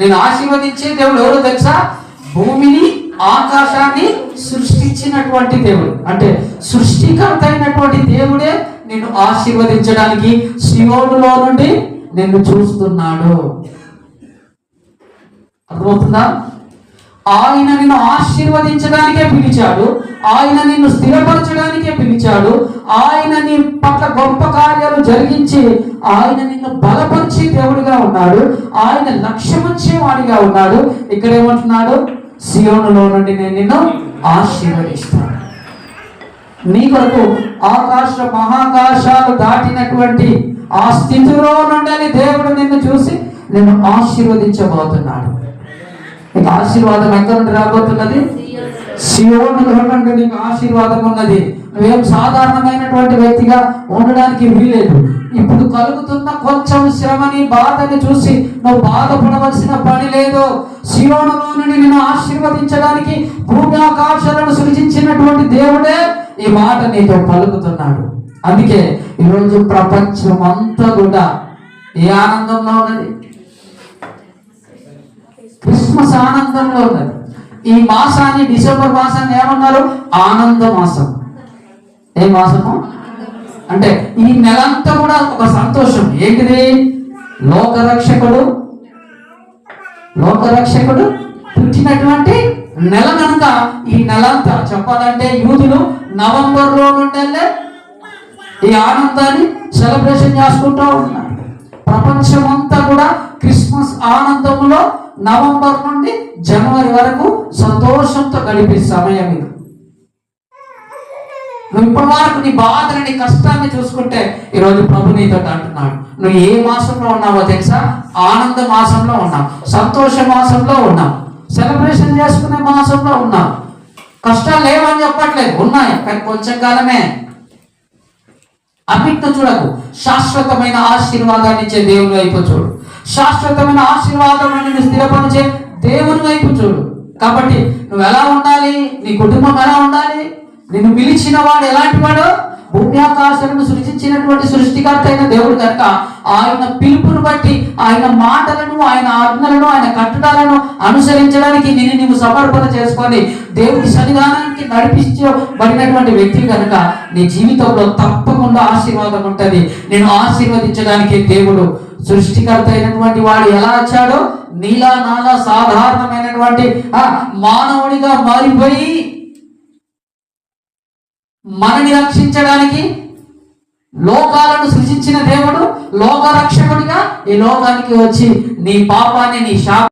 నేను ఆశీర్వదించే దేవుడు ఎవరో తెలుసా? భూమిని ఆకాశాన్ని సృష్టించినటువంటి దేవుడు. అంటే సృష్టికర్త అయినటువంటి దేవుడే నిన్ను ఆశీర్వదించడానికి సియోనులో నుండి నిన్ను చూస్తున్నాడు. అర్థమవుతుందా? ఆయన నిన్ను ఆశీర్వదించడానికే పిలిచాడు, ఆయన నిన్ను స్థిరపరచడానికే పిలిచాడు, ఆయన నీ పట్ల గొప్ప కార్యాలు జరిగించి ఆయన నిన్ను బలపరిచే దేవుడిగా ఉన్నాడు, ఆయన లక్ష్యమొచ్చేవాడిగా ఉన్నాడు. ఇక్కడ ఏమంటున్నాడు? సియోనులో నుండి నేను నిన్ను ఆశీర్వదిస్తాను. నీ కొరకు ఆకాశ మహాకాశాలు దాటినటువంటి ఆ స్థితిలో నుండి దేవుడు నిన్ను చూసి నిన్ను ఆశీర్వదించబోతున్నాడు. నీకు ఆశీర్వాదం ఎక్కడ నుండి రాబోతున్నది? సియోనులో నుండి నీకు ఆశీర్వాదం ఉన్నది. నువ్వేం సాధారణమైనటువంటి వ్యక్తిగా ఉండడానికి వీలేదు. ఇప్పుడు కలుగుతున్న కొంచెం శ్రమని బాధని చూసి నువ్వు బాధపడవలసిన పని లేదు. సియోనులో నుండి నిన్ను ఆశీర్వదించడానికి భూమి ఆకాశాలను సృజించినటువంటి దేవుడే ఈ మాట నీతో పలుకుతున్నాడు. అందుకే ఈరోజు ప్రపంచం అంతా కూడా ఏ ఆనందంలో ఉన్నది? క్రిస్మస్ ఆనందంలో ఉన్నది. ఈ మాసాన్ని, డిసెంబర్ మాసాన్ని ఏమన్నారు? ఆనంద మాసం. ఏ మాసము అంటే ఈ నెలంతా కూడా ఒక సంతోషం. ఏంటిది? లోకరక్షకుడు పుట్టినటువంటి నెల కనుక ఈ నెలంతా చెప్పాలంటే యూదులు నవంబర్లో నుండి ఈ ఆనందాన్ని సెలబ్రేషన్ చేసుకుంటూ ఉన్నారు. ప్రపంచం అంతా కూడా క్రిస్మస్ ఆనందంలో నవంబర్ నుండి జనవరి వరకు సంతోషంతో గడిపే సమయం ఇది. నువ్వు ఇప్పటి వరకు నీ బాధని, నీ కష్టాన్ని చూసుకుంటే ఈరోజు ప్రభు నీతో అంటున్నాడు, నువ్వు ఏ మాసంలో ఉన్నావో తెలుసా? ఆనంద మాసంలో ఉన్నావు, సంతోష మాసంలో ఉన్నావు, సెలబ్రేషన్ చేసుకునే మాసంలో ఉన్నావు. కష్టాలు లేవని చెప్పట్లేదు, ఉన్నాయి, కానీ కొంచెం కాలమే. అన్నిటిని చూడకు, శాశ్వతమైన ఆశీర్వాదాన్ని ఇచ్చే దేవుని వైపు చూడు. శాశ్వతమైన ఆశీర్వాదం నిన్ను స్థిరపరిచే దేవుని వైపు చూడు. కాబట్టి నువ్వు ఎలా ఉండాలి? నీ కుటుంబం ఎలా ఉండాలి? నిన్ను పిలిచిన వాడు ఎలాంటి వాడు? భూమి ఆకాశాలను సృష్టించినటువంటి సృష్టికర్త అయిన దేవుడు కనుక ఆయన పిలుపును బట్టి, ఆయన మాటలను, ఆయన ఆజ్ఞలను, ఆయన కట్టడాలను అనుసరించడానికి నీవు సమర్పణ చేసుకొని దేవుడి సన్నిధానానికి నడిపించబడినటువంటి వ్యక్తి కనుక నీ జీవితంలో తప్పకుండా ఆశీర్వాదం ఉంటుంది. నేను ఆశీర్వదించడానికి దేవుడు సృష్టికర్త అయినటువంటి వాడు ఎలా వచ్చాడో నీలా నాలా సాధారణమైనటువంటి మానవుడిగా మారిపోయి మనని రక్షించడానికి లోకాలను సృజించిన దేవుడు లోక రక్షకుడిగా ఈ లోకానికి వచ్చి నీ పాపాన్ని, నీ శాపాన్ని